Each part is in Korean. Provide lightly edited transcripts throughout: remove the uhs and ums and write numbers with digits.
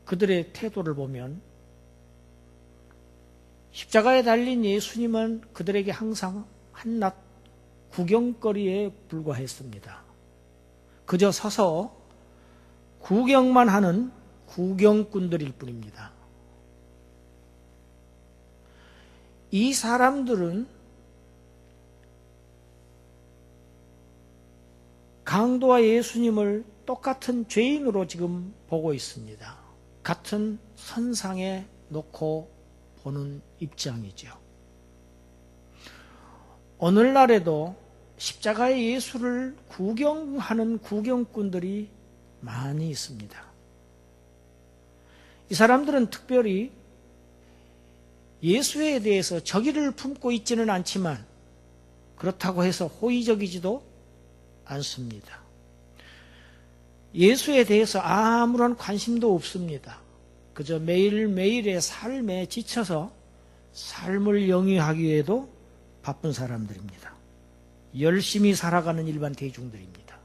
그들의 태도를 보면 십자가에 달린 예수님은 그들에게 항상 한낱 구경거리에 불과했습니다. 그저 서서 구경만 하는 구경꾼들일 뿐입니다. 이 사람들은 강도와 예수님을 똑같은 죄인으로 지금 보고 있습니다. 같은 선상에 놓고 보는 입장이죠. 오늘날에도 십자가의 예수를 구경하는 구경꾼들이 많이 있습니다. 이 사람들은 특별히 예수에 대해서 적의를 품고 있지는 않지만 그렇다고 해서 호의적이지도 않습니다. 예수에 대해서 아무런 관심도 없습니다. 그저 매일매일의 삶에 지쳐서 삶을 영위하기 위해도 바쁜 사람들입니다. 열심히 살아가는 일반 대중들입니다.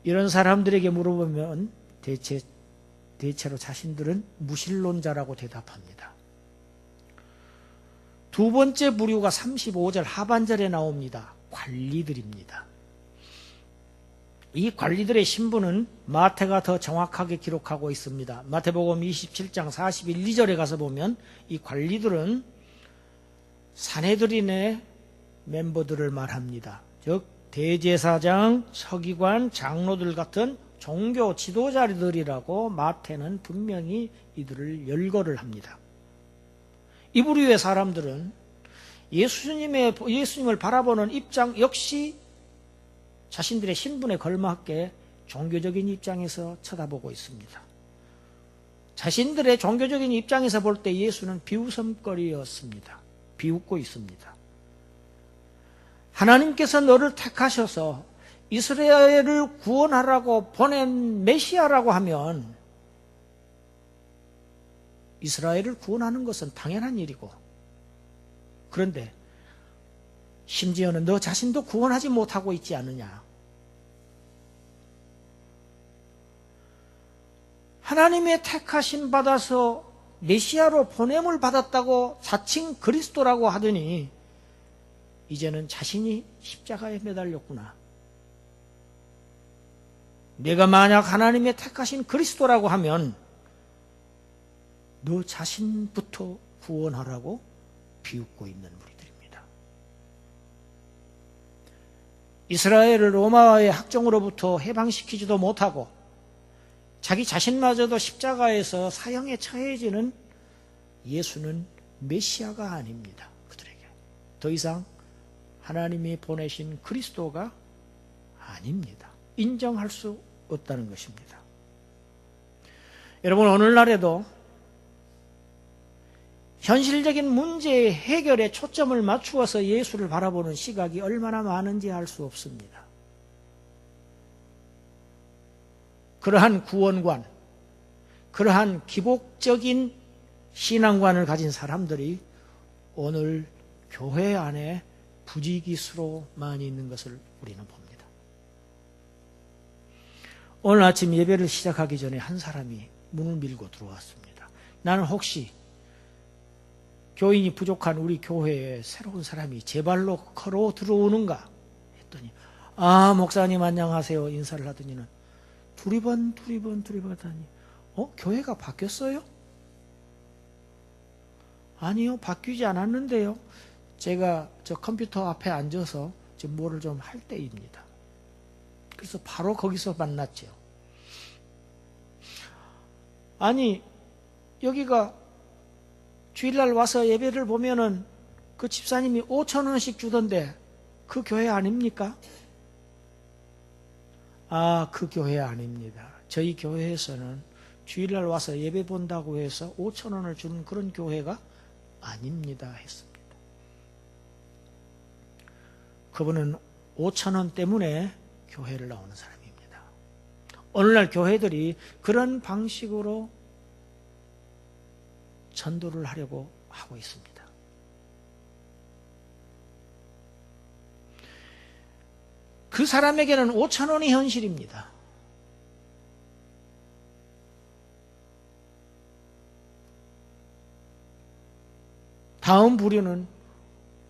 이런 사람들에게 물어보면 대체로 자신들은 무신론자라고 대답합니다. 두 번째 부류가 35절 하반절에 나옵니다. 관리들입니다. 이 관리들의 신분은 마태가 더 정확하게 기록하고 있습니다. 마태복음 27장 41, 2절에 가서 보면 이 관리들은 산헤드린의 멤버들을 말합니다. 즉 대제사장, 서기관, 장로들 같은 종교 지도자들이라고 마태는 분명히 이들을 열거를 합니다. 이 부류의 사람들은 예수님을 바라보는 입장 역시 자신들의 신분에 걸맞게 종교적인 입장에서 쳐다보고 있습니다. 자신들의 종교적인 입장에서 볼 때 예수는 비웃음거리였습니다. 비웃고 있습니다. 하나님께서 너를 택하셔서 이스라엘을 구원하라고 보낸 메시아라고 하면 이스라엘을 구원하는 것은 당연한 일이고, 그런데 심지어는 너 자신도 구원하지 못하고 있지 않느냐. 하나님의 택하심 받아서 메시아로 보냄을 받았다고 자칭 그리스도라고 하더니 이제는 자신이 십자가에 매달렸구나. 내가 만약 하나님의 택하신 그리스도라고 하면 너 자신부터 구원하라고 비웃고 있는 무리들입니다. 이스라엘을 로마의 학정으로부터 해방시키지도 못하고 자기 자신마저도 십자가에서 사형에 처해지는 예수는 메시아가 아닙니다. 그들에게 더 이상 하나님이 보내신 그리스도가 아닙니다. 인정할 수 없다는 것입니다. 여러분, 오늘날에도 현실적인 문제의 해결에 초점을 맞추어서 예수를 바라보는 시각이 얼마나 많은지 알 수 없습니다. 그러한 구원관, 그러한 기복적인 신앙관을 가진 사람들이 오늘 교회 안에 부지기수로 많이 있는 것을 우리는 봅니다. 오늘 아침 예배를 시작하기 전에 한 사람이 문을 밀고 들어왔습니다. 나는 혹시 교인이 부족한 우리 교회에 새로운 사람이 제 발로 걸어 들어오는가 했더니, 아, 목사님 안녕하세요 인사를 하더니는 두리번 하더니, 교회가 바뀌었어요? 아니요, 바뀌지 않았는데요. 제가 저 컴퓨터 앞에 앉아서 지금 뭐를 좀 할 때입니다. 그래서 바로 거기서 만났죠. 아니, 여기가 주일날 와서 예배를 보면은 그 집사님이 5,000원씩 주던데 그 교회 아닙니까? 아, 그 교회 아닙니다. 저희 교회에서는 주일날 와서 예배 본다고 해서 5,000원을 주는 그런 교회가 아닙니다 했습니다. 그분은 5,000원 때문에 교회를 나오는 사람입니다. 오늘날 교회들이 그런 방식으로 전도를 하려고 하고 있습니다. 그 사람에게는 5,000원이 현실입니다. 다음 부류는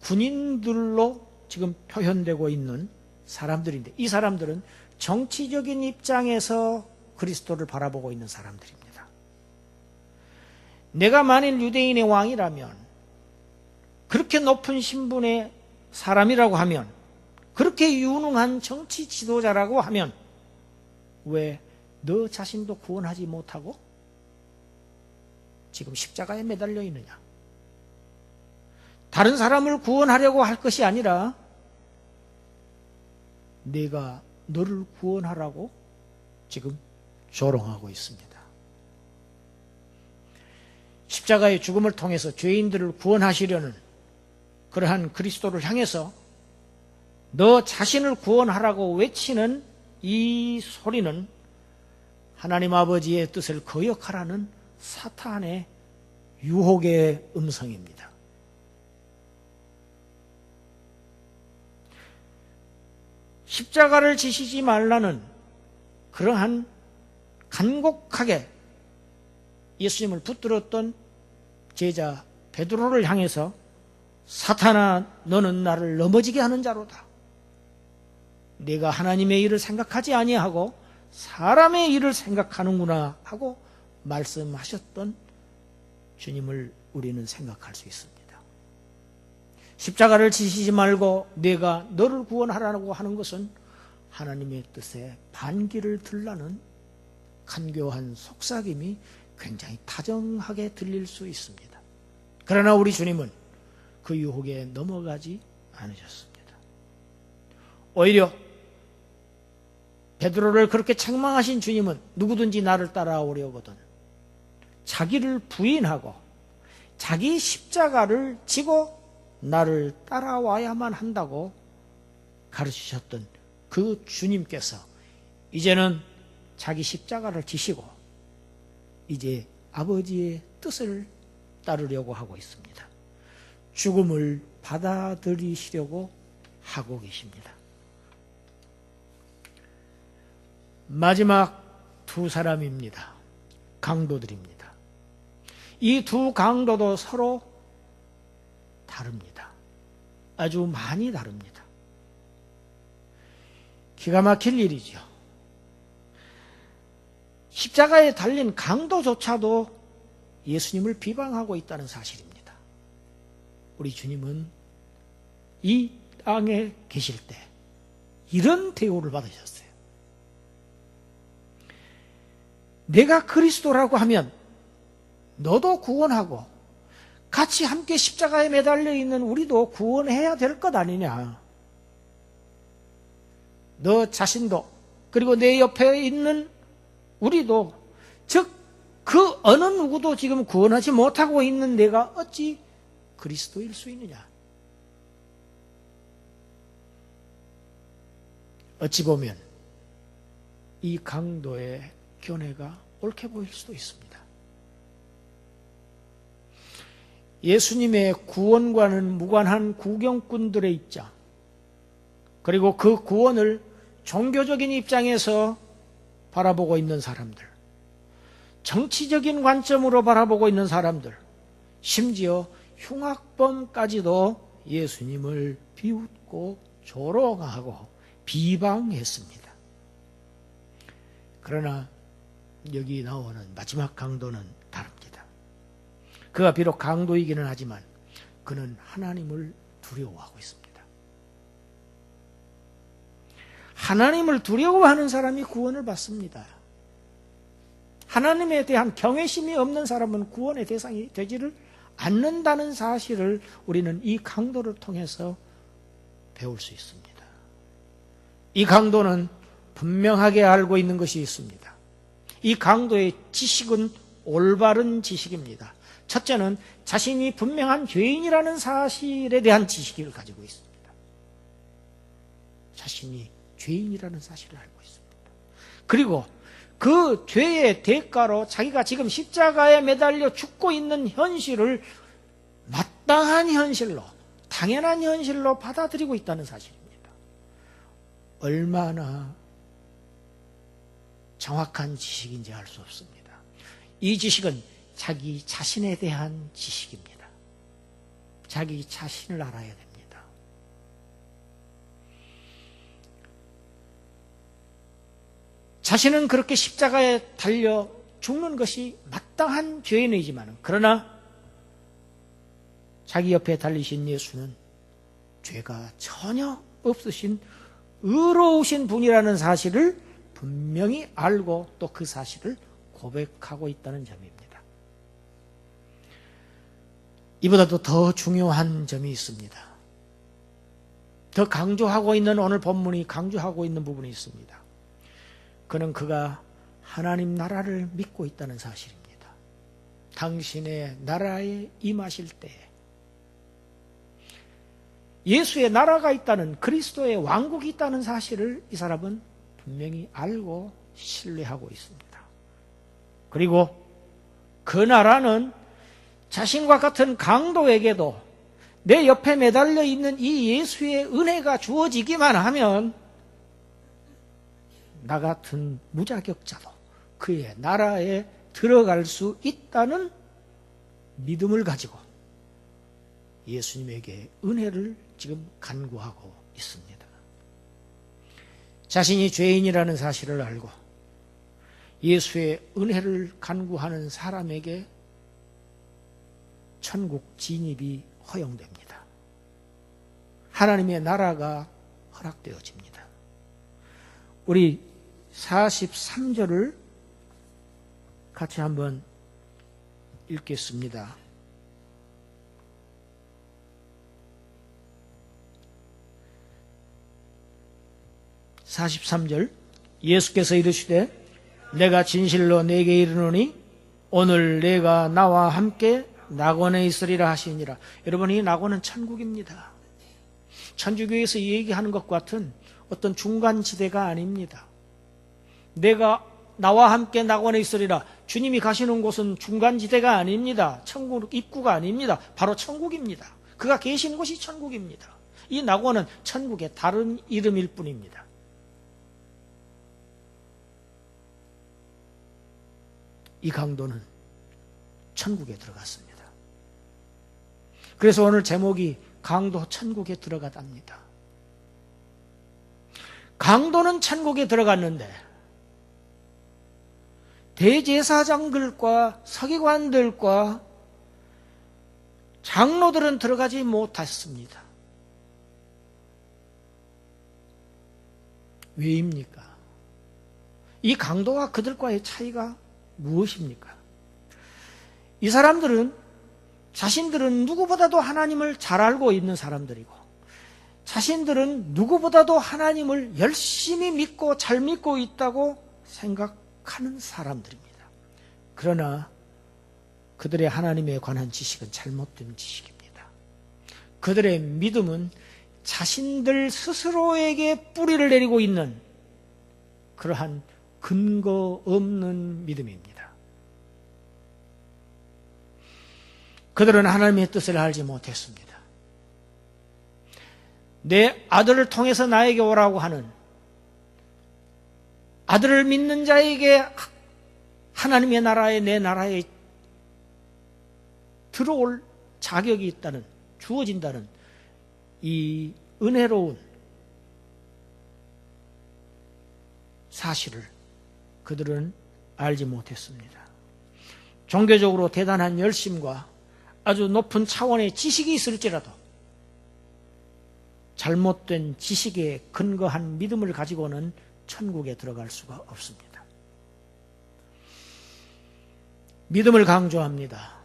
군인들로 지금 표현되고 있는 사람들인데, 이 사람들은 정치적인 입장에서 그리스도를 바라보고 있는 사람들입니다. 내가 만일 유대인의 왕이라면, 그렇게 높은 신분의 사람이라고 하면, 그렇게 유능한 정치 지도자라고 하면 왜 너 자신도 구원하지 못하고 지금 십자가에 매달려 있느냐? 다른 사람을 구원하려고 할 것이 아니라 내가 너를 구원하라고 지금 조롱하고 있습니다. 십자가의 죽음을 통해서 죄인들을 구원하시려는 그러한 그리스도를 향해서 너 자신을 구원하라고 외치는 이 소리는 하나님 아버지의 뜻을 거역하라는 사탄의 유혹의 음성입니다. 십자가를 지시지 말라는 그러한 간곡하게 예수님을 붙들었던 제자 베드로를 향해서 사탄아, 너는 나를 넘어지게 하는 자로다. 네가 하나님의 일을 생각하지 아니하고 사람의 일을 생각하는구나 하고 말씀하셨던 주님을 우리는 생각할 수 있습니다. 십자가를 지시지 말고 내가 너를 구원하라고 하는 것은 하나님의 뜻에 반기를 들라는 간교한 속삭임이 굉장히 다정하게 들릴 수 있습니다. 그러나 우리 주님은 그 유혹에 넘어가지 않으셨습니다. 오히려 베드로를 그렇게 책망하신 주님은 누구든지 나를 따라오려거든 자기를 부인하고 자기 십자가를 지고 나를 따라와야만 한다고 가르치셨던 그 주님께서 이제는 자기 십자가를 지시고 이제 아버지의 뜻을 따르려고 하고 있습니다. 죽음을 받아들이시려고 하고 계십니다. 마지막 두 사람입니다. 강도들입니다. 이 두 강도도 서로 다릅니다. 아주 많이 다릅니다. 기가 막힐 일이죠. 십자가에 달린 강도조차도 예수님을 비방하고 있다는 사실입니다. 우리 주님은 이 땅에 계실 때 이런 대우를 받으셨어요. 내가 그리스도라고 하면 너도 구원하고 같이 함께 십자가에 매달려 있는 우리도 구원해야 될 것 아니냐. 너 자신도 그리고 내 옆에 있는 우리도, 즉 그 어느 누구도 지금 구원하지 못하고 있는 내가 어찌 그리스도일 수 있느냐. 어찌 보면 이 강도의 견해가 옳게 보일 수도 있습니다. 예수님의 구원과는 무관한 구경꾼들의 입장, 그리고 그 구원을 종교적인 입장에서 바라보고 있는 사람들, 정치적인 관점으로 바라보고 있는 사람들, 심지어 흉악범까지도 예수님을 비웃고 조롱하고 비방했습니다. 그러나 여기 나오는 마지막 강도는 다릅니다. 그가 비록 강도이기는 하지만 그는 하나님을 두려워하고 있습니다. 하나님을 두려워하는 사람이 구원을 받습니다. 하나님에 대한 경외심이 없는 사람은 구원의 대상이 되지를 않는다는 사실을 우리는 이 강도를 통해서 배울 수 있습니다. 이 강도는 분명하게 알고 있는 것이 있습니다. 이 강도의 지식은 올바른 지식입니다. 첫째는 자신이 분명한 죄인이라는 사실에 대한 지식을 가지고 있습니다. 자신이 죄인이라는 사실을 알고 있습니다. 그리고 그 죄의 대가로 자기가 지금 십자가에 매달려 죽고 있는 현실을 마땅한 현실로, 당연한 현실로 받아들이고 있다는 사실입니다. 얼마나 정확한 지식인지 알 수 없습니다. 이 지식은 자기 자신에 대한 지식입니다. 자기 자신을 알아야 됩니다. 자신은 그렇게 십자가에 달려 죽는 것이 마땅한 죄인이지만, 그러나 자기 옆에 달리신 예수는 죄가 전혀 없으신 의로우신 분이라는 사실을 분명히 알고 또 그 사실을 고백하고 있다는 점입니다. 이보다도 더 중요한 점이 있습니다. 더 강조하고 있는, 오늘 본문이 강조하고 있는 부분이 있습니다. 그는 그가 하나님 나라를 믿고 있다는 사실입니다. 당신의 나라에 임하실 때에 예수의 나라가 있다는, 그리스도의 왕국이 있다는 사실을 이 사람은 분명히 알고 신뢰하고 있습니다. 그리고 그 나라는 자신과 같은 강도에게도 내 옆에 매달려 있는 이 예수의 은혜가 주어지기만 하면 나 같은 무자격자도 그의 나라에 들어갈 수 있다는 믿음을 가지고 예수님에게 은혜를 지금 간구하고 있습니다. 자신이 죄인이라는 사실을 알고 예수의 은혜를 간구하는 사람에게 천국 진입이 허용됩니다. 하나님의 나라가 허락되어집니다. 우리 43절을 같이 한번 읽겠습니다. 43절, 예수께서 이르시되 내가 진실로 네게 이르노니 오늘 내가 나와 함께 낙원에 있으리라 하시니라. 여러분, 이 낙원은 천국입니다. 천주교에서 얘기하는 것 같은 어떤 중간지대가 아닙니다. 내가 나와 함께 낙원에 있으리라. 주님이 가시는 곳은 중간지대가 아닙니다. 천국 입구가 아닙니다. 바로 천국입니다. 그가 계신 곳이 천국입니다. 이 낙원은 천국의 다른 이름일 뿐입니다. 이 강도는 천국에 들어갔습니다. 그래서 오늘 제목이 강도 천국에 들어가답니다. 강도는 천국에 들어갔는데 대제사장들과 서기관들과 장로들은 들어가지 못했습니다. 왜입니까? 이 강도와 그들과의 차이가 무엇입니까? 이 사람들은 자신들은 누구보다도 하나님을 잘 알고 있는 사람들이고 자신들은 누구보다도 하나님을 열심히 믿고 잘 믿고 있다고 생각하는 사람들입니다. 그러나 그들의 하나님에 관한 지식은 잘못된 지식입니다. 그들의 믿음은 자신들 스스로에게 뿌리를 내리고 있는 그러한 근거 없는 믿음입니다. 그들은 하나님의 뜻을 알지 못했습니다. 내 아들을 통해서 나에게 오라고 하는, 아들을 믿는 자에게 하나님의 나라에, 내 나라에 들어올 자격이 있다는, 주어진다는 이 은혜로운 사실을 그들은 알지 못했습니다. 종교적으로 대단한 열심과 아주 높은 차원의 지식이 있을지라도 잘못된 지식에 근거한 믿음을 가지고는 천국에 들어갈 수가 없습니다. 믿음을 강조합니다.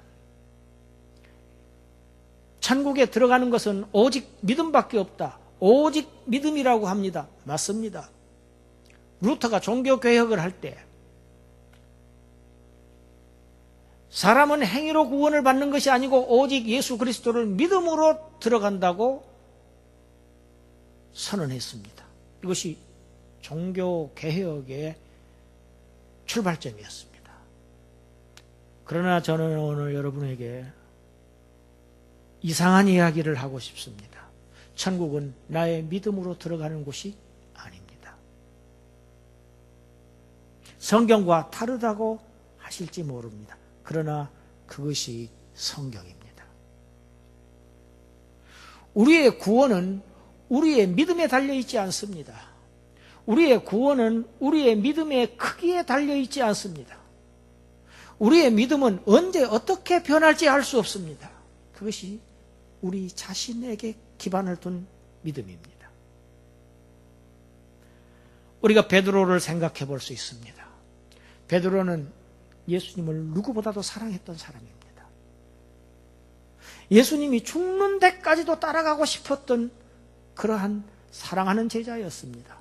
천국에 들어가는 것은 오직 믿음밖에 없다. 오직 믿음이라고 합니다. 맞습니다. 루터가 종교개혁을 할 때 사람은 행위로 구원을 받는 것이 아니고 오직 예수 그리스도를 믿음으로 들어간다고 선언했습니다. 이것이 종교개혁의 출발점이었습니다. 그러나 저는 오늘 여러분에게 이상한 이야기를 하고 싶습니다. 천국은 나의 믿음으로 들어가는 곳이 아닙니다. 성경과 다르다고 하실지 모릅니다. 그러나 그것이 성경입니다. 우리의 구원은 우리의 믿음에 달려있지 않습니다. 우리의 구원은 우리의 믿음의 크기에 달려있지 않습니다. 우리의 믿음은 언제 어떻게 변할지 알 수 없습니다. 그것이 우리 자신에게 기반을 둔 믿음입니다. 우리가 베드로를 생각해 볼 수 있습니다. 베드로는 예수님을 누구보다도 사랑했던 사람입니다. 예수님이 죽는 데까지도 따라가고 싶었던 그러한 사랑하는 제자였습니다.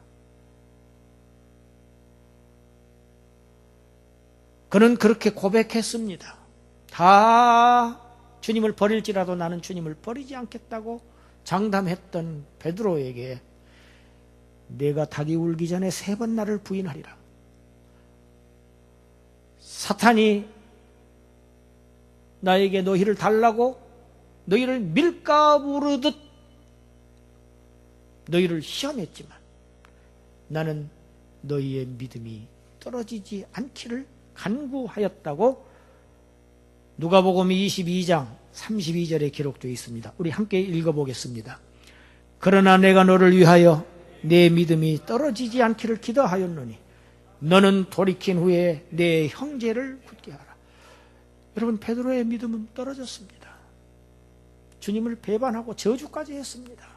그는 그렇게 고백했습니다. 다 주님을 버릴지라도 나는 주님을 버리지 않겠다고 장담했던 베드로에게 내가 닭이 울기 전에 3번 나를 부인하리라. 사탄이 나에게 너희를 달라고 너희를 밀가부르듯 너희를 시험했지만 나는 너희의 믿음이 떨어지지 않기를 간구하였다고 누가복음 22장 32절에 기록되어 있습니다. 우리 함께 읽어보겠습니다. 그러나 내가 너를 위하여 내 믿음이 떨어지지 않기를 기도하였노니 너는 돌이킨 후에 내 형제를 굳게 하라. 여러분, 베드로의 믿음은 떨어졌습니다. 주님을 배반하고 저주까지 했습니다.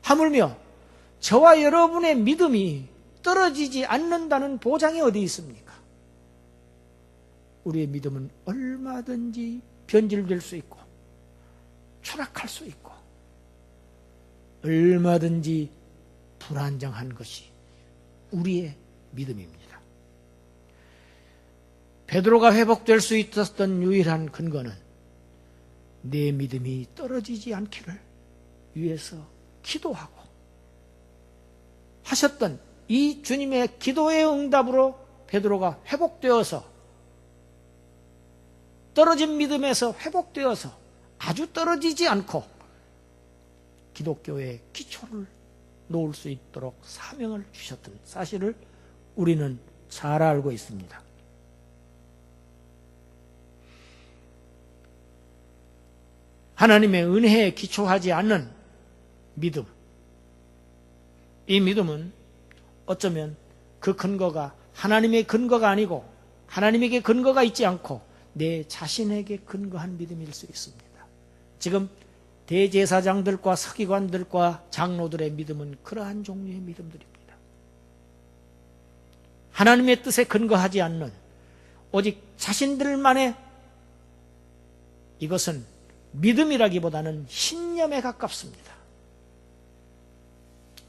하물며 저와 여러분의 믿음이 떨어지지 않는다는 보장이 어디 있습니까? 우리의 믿음은 얼마든지 변질될 수 있고 추락할 수 있고 얼마든지 불안정한 것이 우리의 믿음입니다. 베드로가 회복될 수 있었던 유일한 근거는 내 믿음이 떨어지지 않기를 위해서 기도하고 하셨던 이 주님의 기도의 응답으로 베드로가 회복되어서 떨어진 믿음에서 회복되어서 아주 떨어지지 않고 기독교의 기초를 놓을 수 있도록 사명을 주셨던 사실을 우리는 잘 알고 있습니다. 하나님의 은혜에 기초하지 않는 믿음, 이 믿음은 어쩌면 그 근거가 하나님의 근거가 아니고 하나님에게 근거가 있지 않고 내 자신에게 근거한 믿음일 수 있습니다. 지금 대제사장들과 서기관들과 장로들의 믿음은 그러한 종류의 믿음들입니다. 하나님의 뜻에 근거하지 않는 오직 자신들만의 이것은 믿음이라기보다는 신념에 가깝습니다.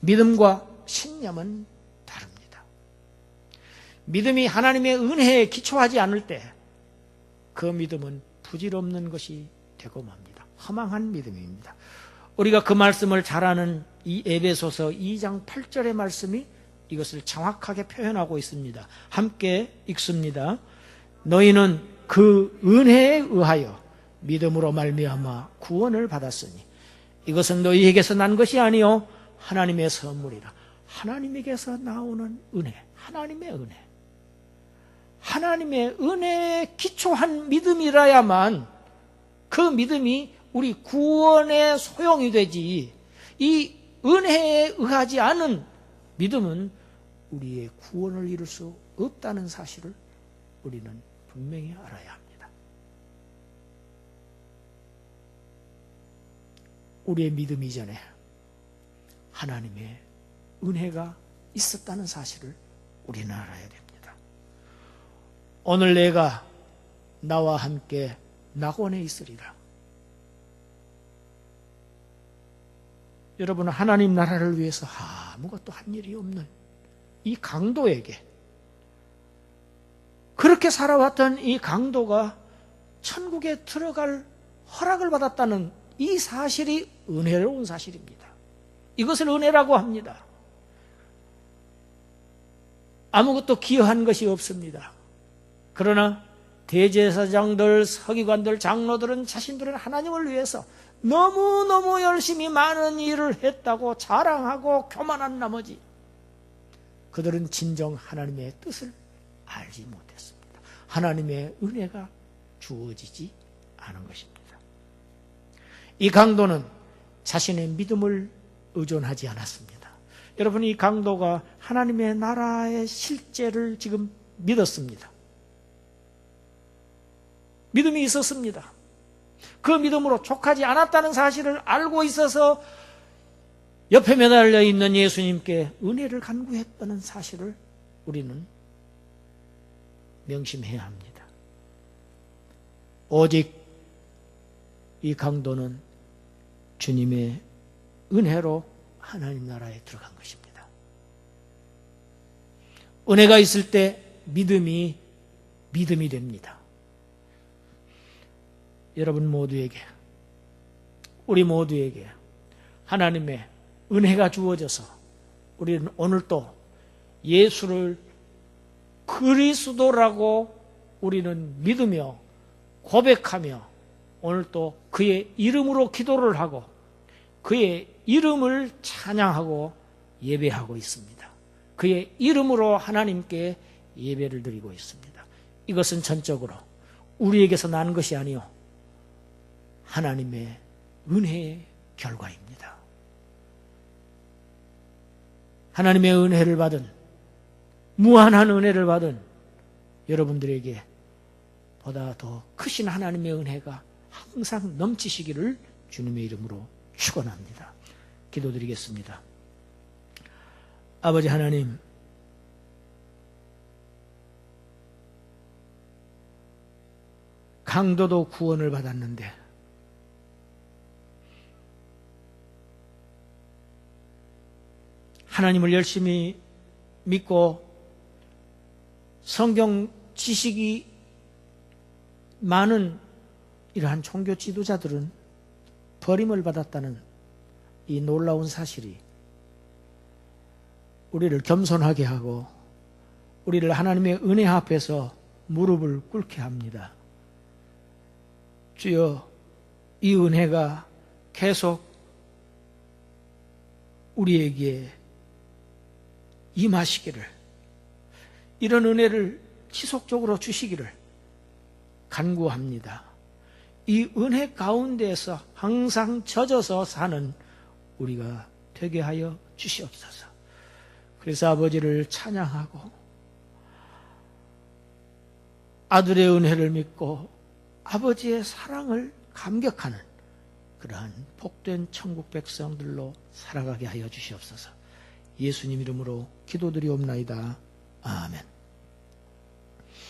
믿음과 신념은 다릅니다. 믿음이 하나님의 은혜에 기초하지 않을 때 그 믿음은 부질없는 것이 되고 맙니다. 허망한 믿음입니다. 우리가 그 말씀을 잘 아는 이 에베소서 2장 8절의 말씀이 이것을 정확하게 표현하고 있습니다. 함께 읽습니다. 너희는 그 은혜에 의하여 믿음으로 말미암아 구원을 받았으니 이것은 너희에게서 난 것이 아니요 하나님의 선물이라. 하나님에게서 나오는 은혜, 하나님의 은혜. 하나님의 은혜에 기초한 믿음이라야만 그 믿음이 우리 구원의 소용이 되지, 이 은혜에 의하지 않은 믿음은 우리의 구원을 이룰 수 없다는 사실을 우리는 분명히 알아야 합니다. 우리의 믿음 이전에 하나님의 은혜가 있었다는 사실을 우리는 알아야 됩니다. 오늘 내가 나와 함께 낙원에 있으리라. 여러분, 하나님 나라를 위해서 아무것도 한 일이 없는 이 강도에게, 그렇게 살아왔던 이 강도가 천국에 들어갈 허락을 받았다는 이 사실이 은혜로운 사실입니다. 이것을 은혜라고 합니다. 아무것도 기여한 것이 없습니다. 그러나 대제사장들, 서기관들, 장로들은 자신들은 하나님을 위해서 너무너무 열심히 많은 일을 했다고 자랑하고 교만한 나머지 그들은 진정 하나님의 뜻을 알지 못했습니다. 하나님의 은혜가 주어지지 않은 것입니다. 이 강도는 자신의 믿음을 의존하지 않았습니다. 여러분, 이 강도가 하나님의 나라의 실제를 지금 믿었습니다. 믿음이 있었습니다. 그 믿음으로 족하지 않았다는 사실을 알고 있어서 옆에 매달려 있는 예수님께 은혜를 간구했다는 사실을 우리는 명심해야 합니다. 오직 이 강도는 주님의 은혜로 하나님 나라에 들어간 것입니다. 은혜가 있을 때 믿음이 됩니다. 여러분 모두에게, 우리 모두에게 하나님의 은혜가 주어져서 우리는 오늘 또 예수를 그리스도라고 우리는 믿으며 고백하며 오늘 또 그의 이름으로 기도를 하고 그의 이름을 찬양하고 예배하고 있습니다. 그의 이름으로 하나님께 예배를 드리고 있습니다. 이것은 전적으로 우리에게서 난 것이 아니요 하나님의 은혜의 결과입니다. 하나님의 은혜를 받은, 무한한 은혜를 받은 여러분들에게 보다 더 크신 하나님의 은혜가 항상 넘치시기를 주님의 이름으로 축원합니다. 기도드리겠습니다. 아버지 하나님, 강도도 구원을 받았는데 하나님을 열심히 믿고 성경 지식이 많은 이러한 종교 지도자들은 버림을 받았다는 이 놀라운 사실이 우리를 겸손하게 하고 우리를 하나님의 은혜 앞에서 무릎을 꿇게 합니다. 주여, 이 은혜가 계속 우리에게 임하시기를, 이런 은혜를 지속적으로 주시기를 간구합니다. 이 은혜 가운데에서 항상 젖어서 사는 우리가 되게 하여 주시옵소서. 그래서 아버지를 찬양하고 아들의 은혜를 믿고 아버지의 사랑을 감격하는 그러한 복된 천국 백성들로 살아가게 하여 주시옵소서. 예수님 이름으로 기도드리옵나이다. 아멘.